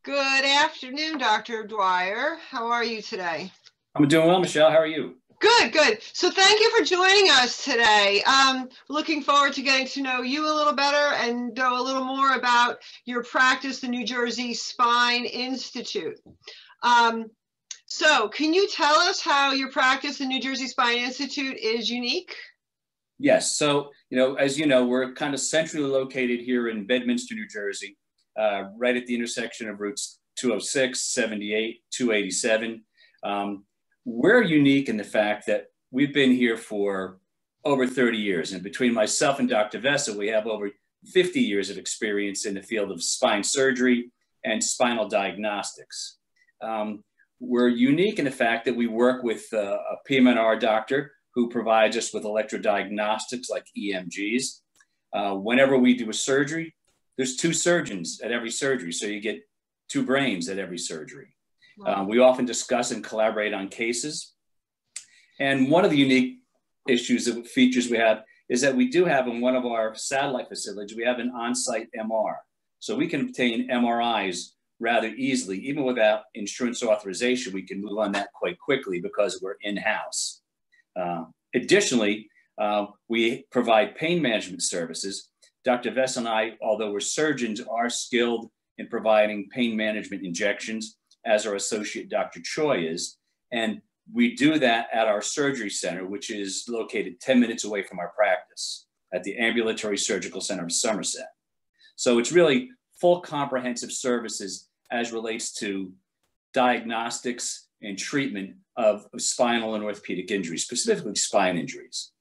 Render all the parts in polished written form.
Good afternoon, Dr. Dwyer. How are you today? I'm doing well, Michelle. How are you? Good, good. So thank you for joining us today. Looking forward to getting to know you a little better and know a little more about your practice, the New Jersey Spine Institute. So can you tell us how your practice, the New Jersey Spine Institute, is unique? Yes. So, as you know, we're kind of centrally located here in Bedminster, New Jersey, right at the intersection of routes 206, 78, 287. We're unique in the fact that we've been here for over 30 years. And between myself and Dr. Vessa, we have over 50 years of experience in the field of spine surgery and spinal diagnostics. We're unique in the fact that we work with a PM&R doctor who provides us with electrodiagnostics like EMGs. Whenever we do a surgery, there's two surgeons at every surgery. So you get two brains at every surgery. Wow. We often discuss and collaborate on cases. And one of the unique features we have is that we do have in one of our satellite facilities, we have an on-site MR. So we can obtain MRIs rather easily, even without insurance authorization. We can move on that quite quickly because we're in-house. Additionally, we provide pain management services. Dr. Vess and I, although we're surgeons, are skilled in providing pain management injections, as our associate Dr. Choi is. And we do that at our surgery center, which is located 10 minutes away from our practice at the Ambulatory Surgical Center of Somerset. So it's really full comprehensive services as relates to diagnostics and treatment of spinal and orthopedic injuries, specifically spine injuries.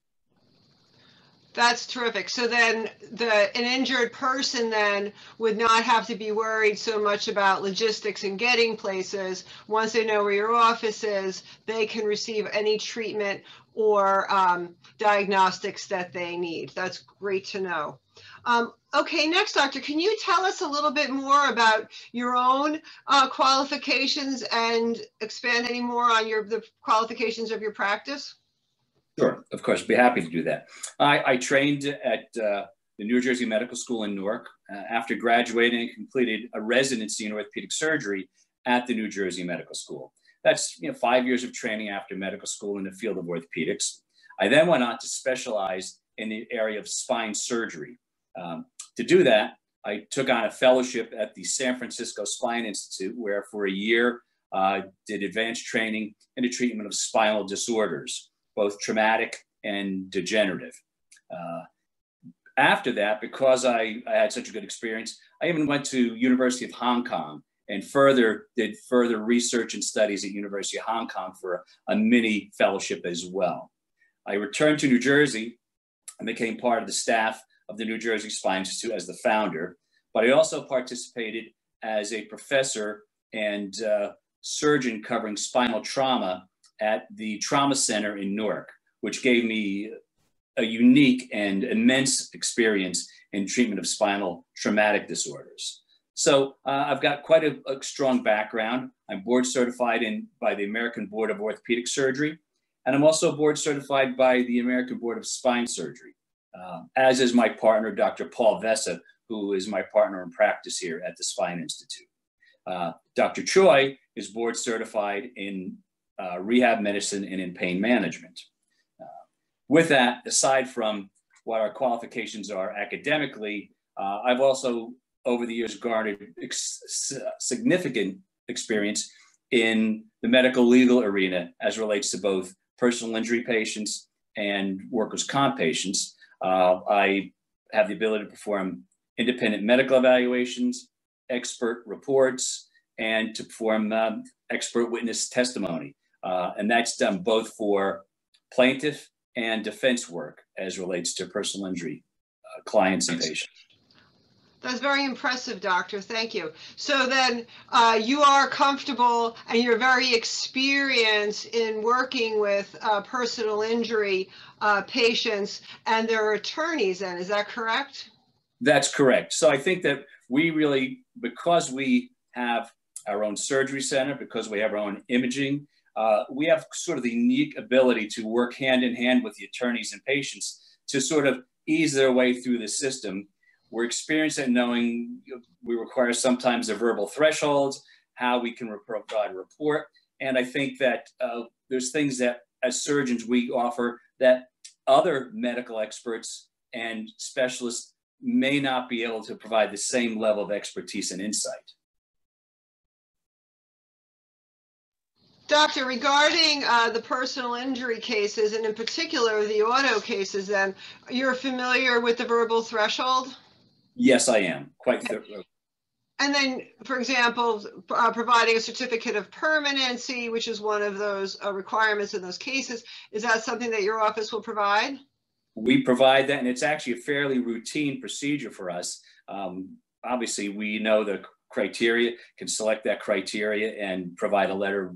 That's terrific. So then an injured person then would not have to be worried so much about logistics and getting places. Once they know where your office is, they can receive any treatment or diagnostics that they need. That's great to know. Okay, next, doctor, can you tell us a little bit more about your own qualifications and expand any more on the qualifications of your practice? Sure, of course, be happy to do that. I trained at the New Jersey Medical School in Newark. After graduating, completed a residency in orthopedic surgery at the New Jersey Medical School. That's 5 years of training after medical school in the field of orthopedics. I then went on to specialize in the area of spine surgery. To do that, I took on a fellowship at the San Francisco Spine Institute, where for a year did advanced training in the treatment of spinal disorders, both traumatic and degenerative. After that, because I had such a good experience, I even went to University of Hong Kong and did further research and studies at University of Hong Kong for a mini fellowship as well. I returned to New Jersey and became part of the staff of the New Jersey Spine Institute as the founder, but I also participated as a professor and surgeon covering spinal trauma at the Trauma Center in Newark, which gave me a unique and immense experience in treatment of spinal traumatic disorders. So I've got quite a strong background. I'm board certified by the American Board of Orthopedic Surgery, and I'm also board certified by the American Board of Spine Surgery, as is my partner, Dr. Paul Vessa, who is my partner in practice here at the Spine Institute. Dr. Choi is board certified in rehab medicine and in pain management. With that, aside from what our qualifications are academically, I've also over the years garnered significant experience in the medical legal arena as relates to both personal injury patients and workers' comp patients. I have the ability to perform independent medical evaluations, expert reports, and to perform expert witness testimony. And that's done both for plaintiff and defense work as relates to personal injury clients and patients. That's very impressive, doctor. Thank you. So then you are comfortable and you're very experienced in working with personal injury patients and their attorneys then, is that correct? That's correct. So I think that we really, because we have our own surgery center, because we have our own imaging, we have sort of the unique ability to work hand in hand with the attorneys and patients to sort of ease their way through the system we're experienced at knowing we require sometimes the verbal thresholds, how we can provide a report. And I think that there's things that as surgeons we offer that other medical experts and specialists may not be able to provide the same level of expertise and insight. Doctor, regarding the personal injury cases, and in particular the auto cases, then you're familiar with the verbal threshold? Yes, I am. And then, for example, providing a certificate of permanency, which is one of those requirements in those cases, is that something that your office will provide? We provide that, and it's actually a fairly routine procedure for us. Obviously, we know the criteria, can select that criteria and provide a letter,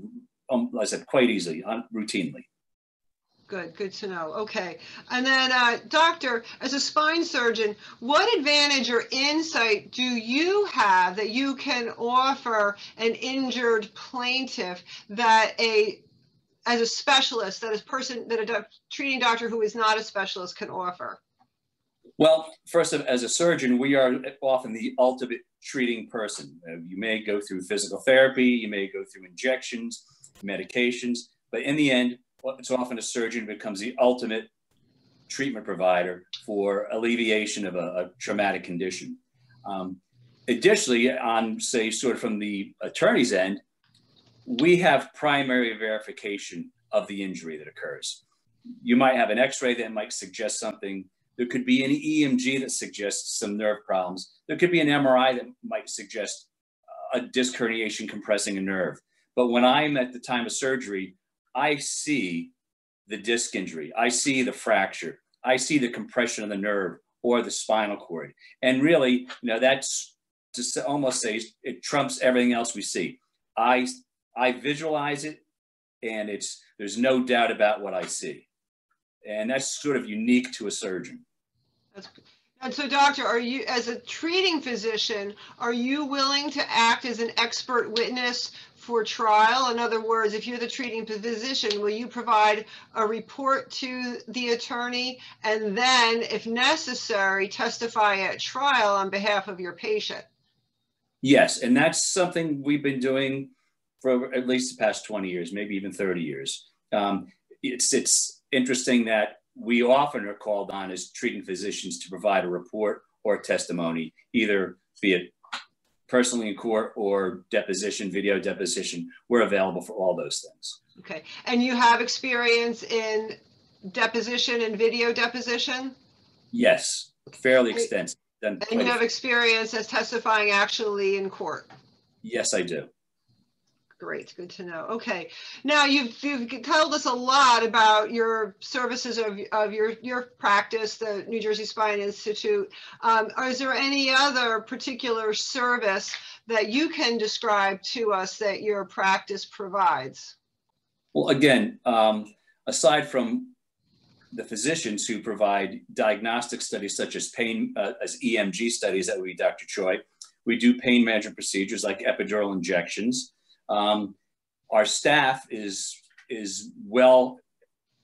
I said, quite easily, routinely. Good to know. Okay. And then, doctor, as a spine surgeon, what advantage or insight do you have that you can offer an injured plaintiff that as a specialist, that a treating doctor who is not a specialist can offer? Well, first, as a surgeon, we are often the ultimate treating person. You may go through physical therapy, you may go through injections, medications, but in the end, it's often a surgeon who becomes the ultimate treatment provider for alleviation of a traumatic condition. Additionally, on, say, sort of from the attorney's end, we have primary verification of the injury that occurs. You might have an x-ray that might suggest something. There could be an EMG that suggests some nerve problems. There could be an MRI that might suggest a disc herniation compressing a nerve. But when I'm at the time of surgery, I see the disc injury, I see the fracture, I see the compression of the nerve or the spinal cord. And really, that's to almost say it trumps everything else we see. I visualize it, and there's no doubt about what I see. And that's sort of unique to a surgeon. And so, doctor, are you, as a treating physician, are you willing to act as an expert witness for trial? In other words, if you're the treating physician, will you provide a report to the attorney and then, if necessary, testify at trial on behalf of your patient? Yes, and that's something we've been doing for at least the past 20 years, maybe even 30 years. It's interesting that we often are called on as treating physicians to provide a report or testimony, either be it personally in court or deposition, video deposition. We're available for all those things. Okay. And you have experience in deposition and video deposition? Yes, fairly extensive. And you have experience as testifying actually in court? Yes, I do. Great, good to know. Okay, now you've told us a lot about your services of your practice, the New Jersey Spine Institute. Is there any other particular service that you can describe to us that your practice provides? Well, again, aside from the physicians who provide diagnostic studies such as pain, as EMG studies that we do, Dr. Choi, we do pain management procedures like epidural injections. Our staff is well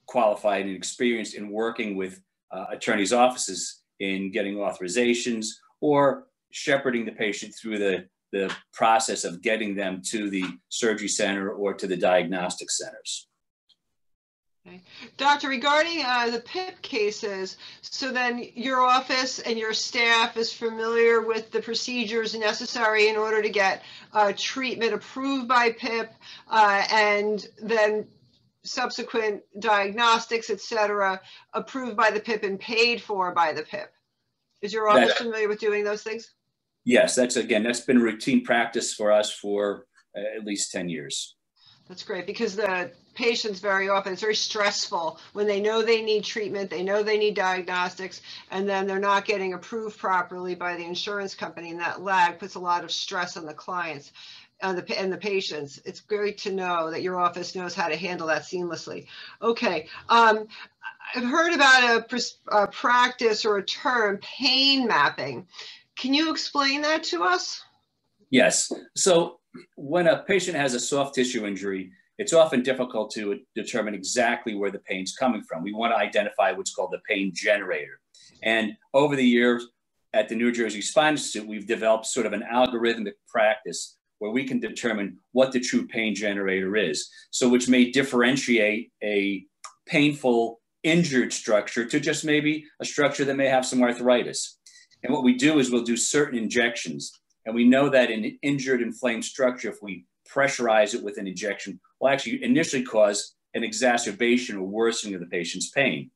qualified and experienced in working with attorneys' offices in getting authorizations or shepherding the patient through the process of getting them to the surgery center or to the diagnostic centers. Okay. Doctor, regarding the PIP cases, so then your office and your staff is familiar with the procedures necessary in order to get treatment approved by PIP and then subsequent diagnostics, etc., approved by the PIP and paid for by the PIP. Is your office familiar with doing those things? Yes, that's been routine practice for us for at least 10 years. That's great, because the patients very often, it's very stressful when they know they need treatment, they know they need diagnostics, and then they're not getting approved properly by the insurance company, and that lag puts a lot of stress on the clients and the patients. It's great to know that your office knows how to handle that seamlessly. Okay, I've heard about a practice or a term, pain mapping. Can you explain that to us? Yes. So when a patient has a soft tissue injury, it's often difficult to determine exactly where the pain's coming from. We want to identify what's called the pain generator. And over the years, at the New Jersey Spine Institute, we've developed sort of an algorithmic practice where we can determine what the true pain generator is. So which may differentiate a painful injured structure to just maybe a structure that may have some arthritis. And what we do is we'll do certain injections. And we know that in an injured, inflamed structure, if we pressurize it with an injection, will actually initially cause an exacerbation or worsening of the patient's pain.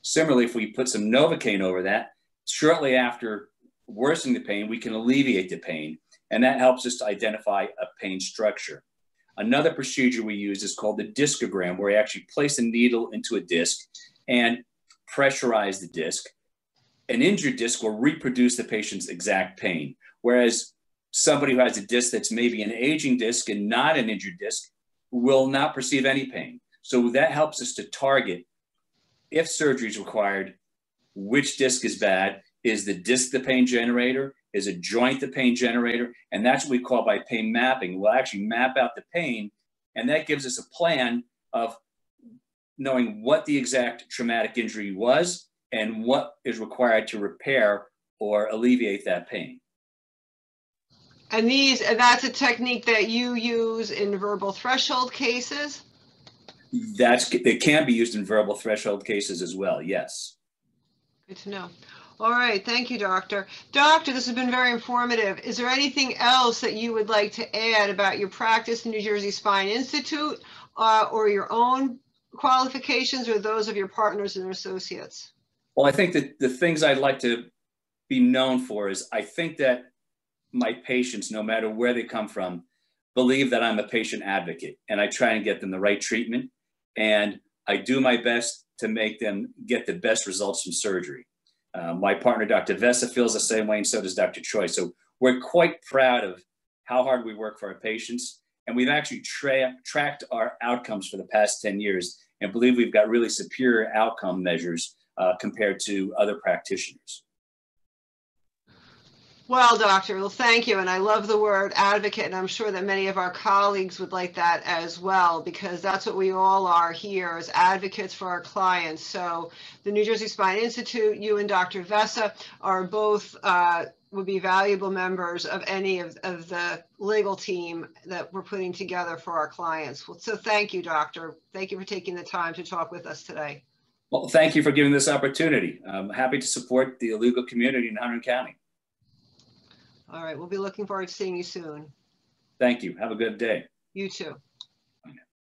Similarly, if we put some Novocaine over that, shortly after worsening the pain, we can alleviate the pain. And that helps us to identify a pain structure. Another procedure we use is called the discogram, where we actually place a needle into a disc and pressurize the disc. An injured disc will reproduce the patient's exact pain, whereas somebody who has a disc that's maybe an aging disc and not an injured disc will not perceive any pain. So that helps us to target, if surgery is required, which disc is bad. Is the disc the pain generator? Is a joint the pain generator? And that's what we call by pain mapping. We'll actually map out the pain, and that gives us a plan of knowing what the exact traumatic injury was and what is required to repair or alleviate that pain. And that's a technique that you use in verbal threshold cases? It can be used in verbal threshold cases as well, yes. Good to know. All right, thank you, Doctor. Doctor, this has been very informative. Is there anything else that you would like to add about your practice in New Jersey Spine Institute or your own qualifications or those of your partners and associates? Well, I think that the things I'd like to be known for is I think that my patients, no matter where they come from, believe that I'm a patient advocate, and I try and get them the right treatment, and I do my best to make them get the best results from surgery. My partner, Dr. Vessa, feels the same way, and so does Dr. Choi. So we're quite proud of how hard we work for our patients, and we've actually tracked our outcomes for the past 10 years and believe we've got really superior outcome measures compared to other practitioners. Well, Doctor, well, thank you. And I love the word advocate, and I'm sure that many of our colleagues would like that as well, because that's what we all are here as advocates for our clients. So the New Jersey Spine Institute, you and Dr. Vessa are both would be valuable members of any of the legal team that we're putting together for our clients. Well, so thank you, Doctor. Thank you for taking the time to talk with us today. Well, thank you for giving this opportunity. I'm happy to support the legal community in Hunterdon County. All right, we'll be looking forward to seeing you soon. Thank you. Have a good day. You too.